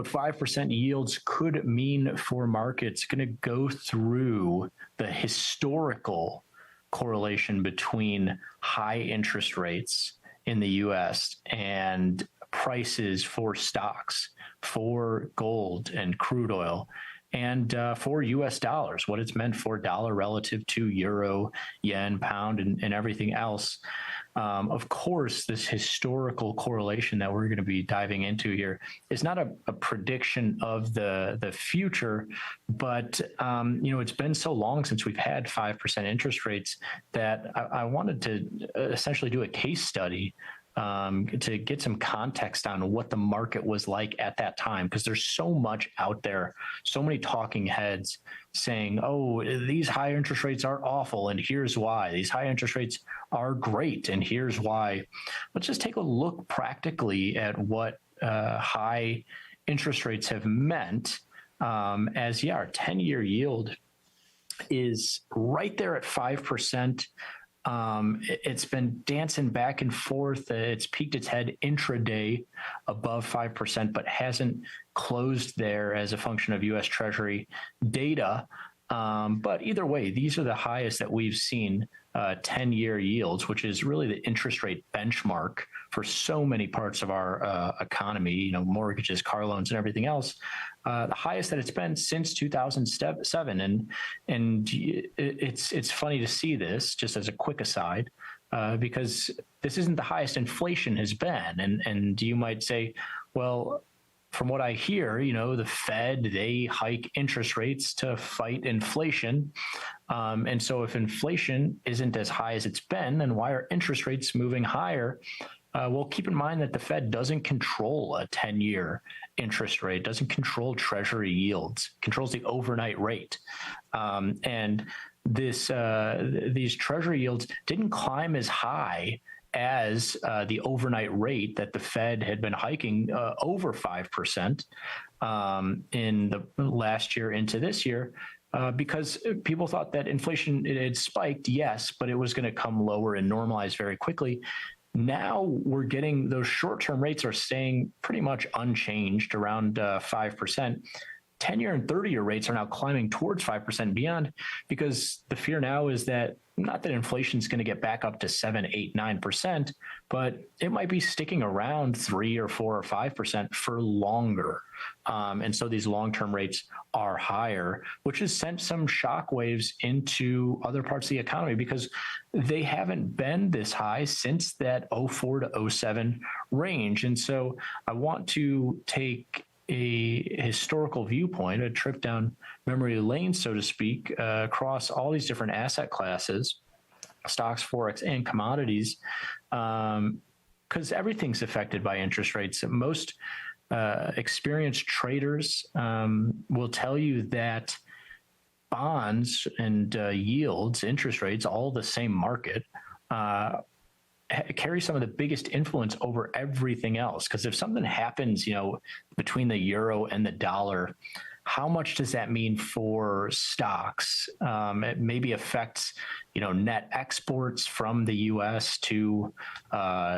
what 5% yields could mean for markets. Going to go through the historical correlation between high interest rates in the US and prices for stocks, for gold and crude oil, and for US dollars, what it's meant for dollar relative to euro, yen, pound, and everything else. Of course, this historical correlation that we're going to be diving into here is not a prediction of the future, but it's been so long since we've had 5% interest rates that I wanted to essentially do a case study to get some context on what the market was like at that time, because there's so much out there, so many talking heads saying, oh, these high interest rates are awful, and here's why. These high interest rates are great, and here's why. Let's just take a look practically at what high interest rates have meant our 10-year yield is right there at 5%. It's been dancing back and forth. It's peaked its head intraday above 5%, but hasn't closed there as a function of U.S. Treasury data. But either way, these are the highest that we've seen 10-year yields, which is really the interest rate benchmark for so many parts of our economy, mortgages, car loans, and everything else. The highest that it's been since 2007. And it's funny to see this, just as a quick aside, because this isn't the highest inflation has been. And you might say, well, from what I hear, the Fed, they hike interest rates to fight inflation. And so if inflation isn't as high as it's been, then why are interest rates moving higher? Well, keep in mind that the Fed doesn't control a 10-year interest rate, doesn't control Treasury yields, controls the overnight rate. And these Treasury yields didn't climb as high as the overnight rate that the Fed had been hiking over 5% in the last year into this year. Because people thought that inflation, it had spiked, yes, but it was going to come lower and normalize very quickly. Now we're getting those short-term rates are staying pretty much unchanged around 5%. 10-year and 30-year rates are now climbing towards 5% and beyond, because the fear now is that not that inflation is going to get back up to 7, 8, 9%, but it might be sticking around 3 or 4 or 5% for longer. And so these long-term rates are higher, which has sent some shockwaves into other parts of the economy because they haven't been this high since that 04 to 07 range. And so I want to take a historical viewpoint, a trip down memory lane, so to speak, across all these different asset classes, stocks, Forex, and commodities, because everything's affected by interest rates. Most experienced traders will tell you that bonds and yields, interest rates, all the same market, carry some of the biggest influence over everything else. Because if something happens, between the euro and the dollar, how much does that mean for stocks? It maybe affects, net exports from the U.S. to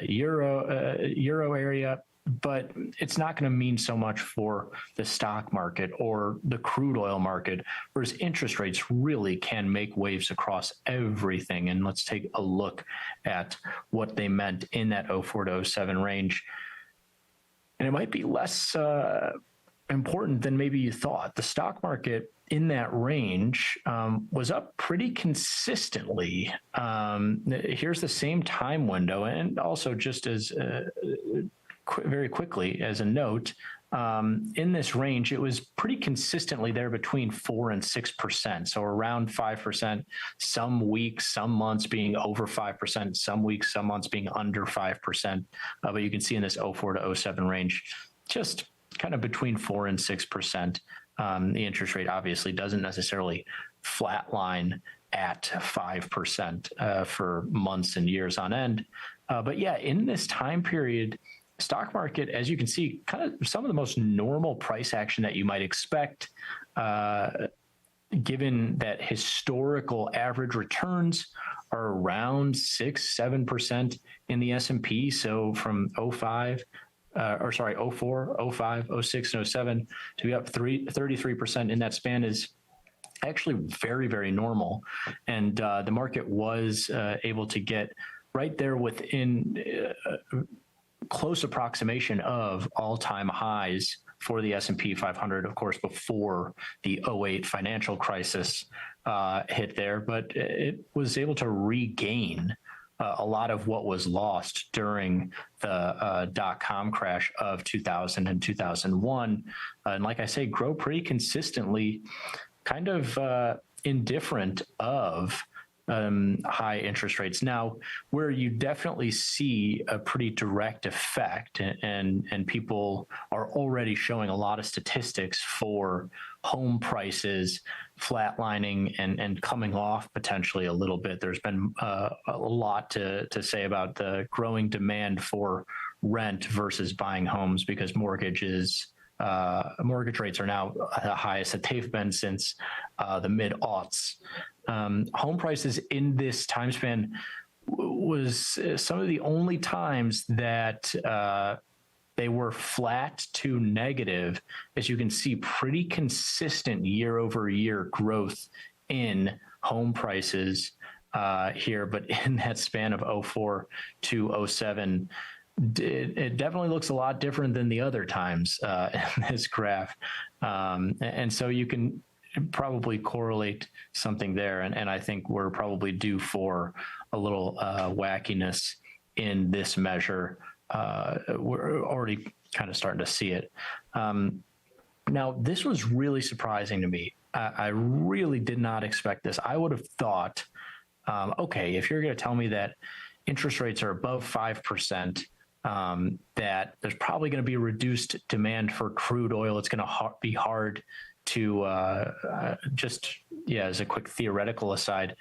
euro area, but it's not going to mean so much for the stock market or the crude oil market, whereas interest rates really can make waves across everything. And let's take a look at what they meant in that 04 to 07 range. And it might be less important than maybe you thought. The stock market in that range was up pretty consistently. Here's the same time window, and also just as very quickly as a note, in this range, it was pretty consistently there between 4 and 6%. So around 5%, some weeks, some months being over 5%, some weeks, some months being under 5%. But you can see in this 04 to 07 range, just kind of between 4 and 6%. The interest rate obviously doesn't necessarily flatline at 5% for months and years on end. But yeah, in this time period, stock market, as you can see, kind of some of the most normal price action that you might expect, given that historical average returns are around 6-7% in the S&P. So from 05 or sorry, '04, '05, '06, and '07 to be up 33% in that span is actually very, very normal. And the market was able to get right there within close approximation of all-time highs for the S&P 500, of course, before the '08 financial crisis hit there, but it was able to regain a lot of what was lost during the dot-com crash of 2000 and 2001. And like I say, grow pretty consistently, kind of indifferent of high interest rates. Now, where you definitely see a pretty direct effect, and people are already showing a lot of statistics for home prices flatlining and coming off potentially a little bit. There's been a lot to say about the growing demand for rent versus buying homes, because mortgage rates are now the highest that they've been since the mid-aughts. Home prices in this time span was some of the only times that they were flat to negative. As you can see, pretty consistent year over year growth in home prices here, but in that span of '04 to '07, it definitely looks a lot different than the other times in this graph. And so you can probably correlate something there. And I think we're probably due for a little wackiness in this measure. We're already kind of starting to see it. Now, this was really surprising to me. I really did not expect this. I would have thought, okay, if you're going to tell me that interest rates are above 5%, that there's probably going to be reduced demand for crude oil. It's going to be hard to as a quick theoretical aside,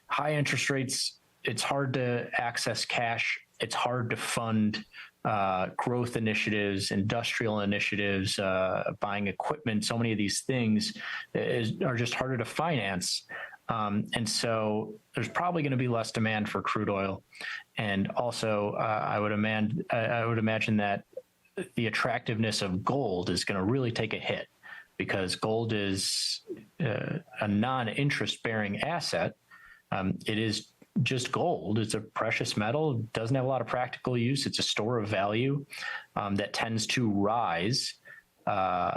high interest rates, it's hard to access cash. It's hard to fund growth initiatives, industrial initiatives, buying equipment. So many of these things are just harder to finance. And so there's probably going to be less demand for crude oil. And also, I would imagine that the attractiveness of gold is going to really take a hit, because gold is a non-interest bearing asset. It is just gold. It's a precious metal. It doesn't have a lot of practical use. It's a store of value that tends to rise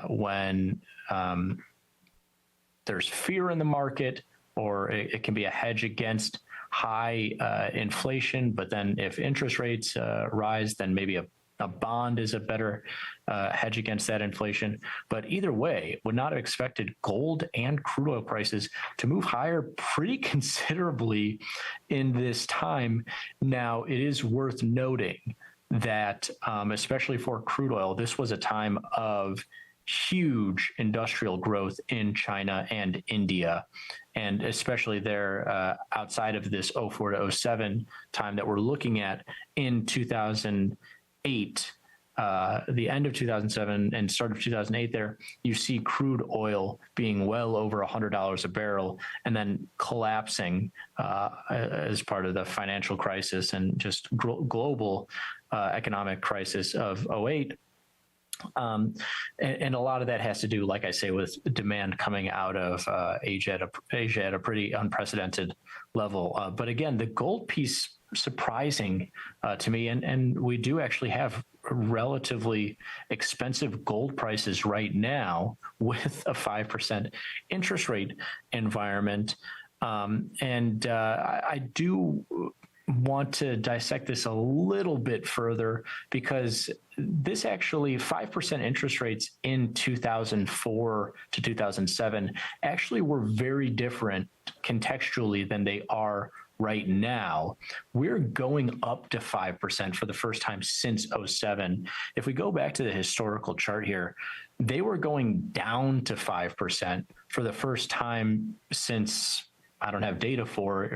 when there's fear in the market, or it can be a hedge against high inflation. But then if interest rates rise, then maybe a bond is a better hedge against that inflation. But either way, would not have expected gold and crude oil prices to move higher pretty considerably in this time. Now, it is worth noting that, especially for crude oil, this was a time of huge industrial growth in China and India, and especially there outside of this '04 to '07 time that we're looking at in 2008, the end of 2007 and start of 2008 there, you see crude oil being well over $100 a barrel and then collapsing as part of the financial crisis and just global economic crisis of '08. And a lot of that has to do, like I say, with demand coming out of Asia at a pretty unprecedented level. But again, the gold piece, surprising to me, and we do actually have relatively expensive gold prices right now with a 5% interest rate environment. I do want to dissect this a little bit further, because this actually 5% interest rates in 2004 to 2007 actually were very different contextually than they are right now. We're going up to 5% for the first time since '07. If we go back to the historical chart here, they were going down to 5% for the first time since, I don't have data for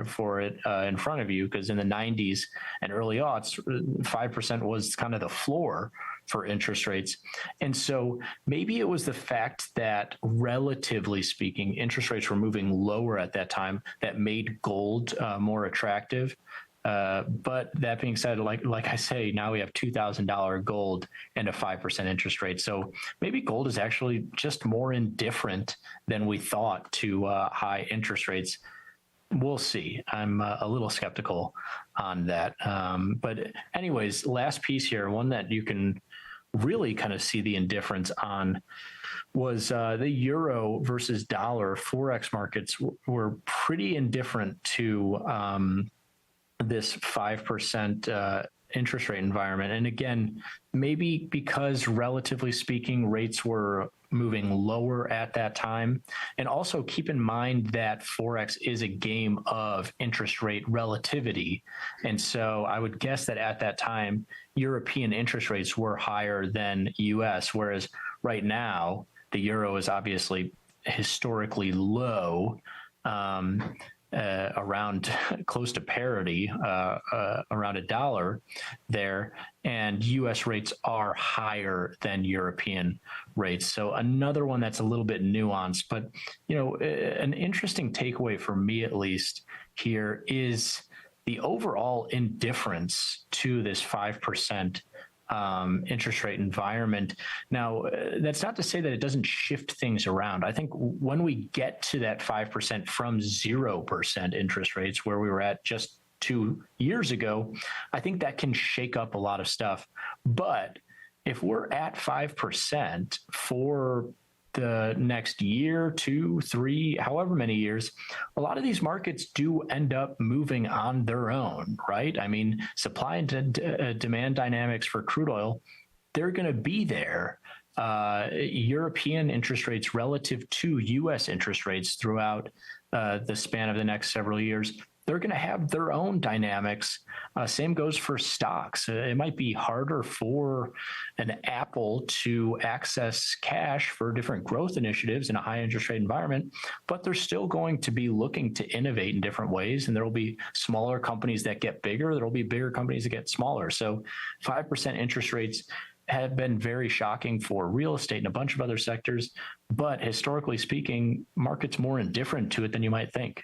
it in front of you, because in the 90s and early aughts, 5% was kind of the floor for interest rates. And so maybe it was the fact that, relatively speaking, interest rates were moving lower at that time that made gold more attractive. But that being said, like I say, now we have $2,000 gold and a 5% interest rate. So maybe gold is actually just more indifferent than we thought to high interest rates. We'll see. I'm a little skeptical on that. But anyways, last piece here, one that you can really kind of see the indifference on was the euro versus dollar. Forex markets were pretty indifferent to this 5% interest rate environment. And again, maybe because relatively speaking, rates were moving lower at that time. And also keep in mind that Forex is a game of interest rate relativity. And so I would guess that at that time, European interest rates were higher than US, whereas right now, the euro is obviously historically low, around close to parity, around $1 there, and US rates are higher than European rates. So another one that's a little bit nuanced, but an interesting takeaway for me at least here is the overall indifference to this 5% interest rate environment. Now, that's not to say that it doesn't shift things around. I think when we get to that 5% from 0% interest rates, where we were at just 2 years ago, I think that can shake up a lot of stuff. But if we're at 5% for the next year, 2, 3, however many years, a lot of these markets do end up moving on their own, right? I mean, supply and demand dynamics for crude oil, they're going to be there. European interest rates relative to US interest rates throughout the span of the next several years, they're going to have their own dynamics. Same goes for stocks. It might be harder for an Apple to access cash for different growth initiatives in a high interest rate environment, but they're still going to be looking to innovate in different ways. And there will be smaller companies that get bigger. There will be bigger companies that get smaller. So 5% interest rates have been very shocking for real estate and a bunch of other sectors. But historically speaking, market's more indifferent to it than you might think.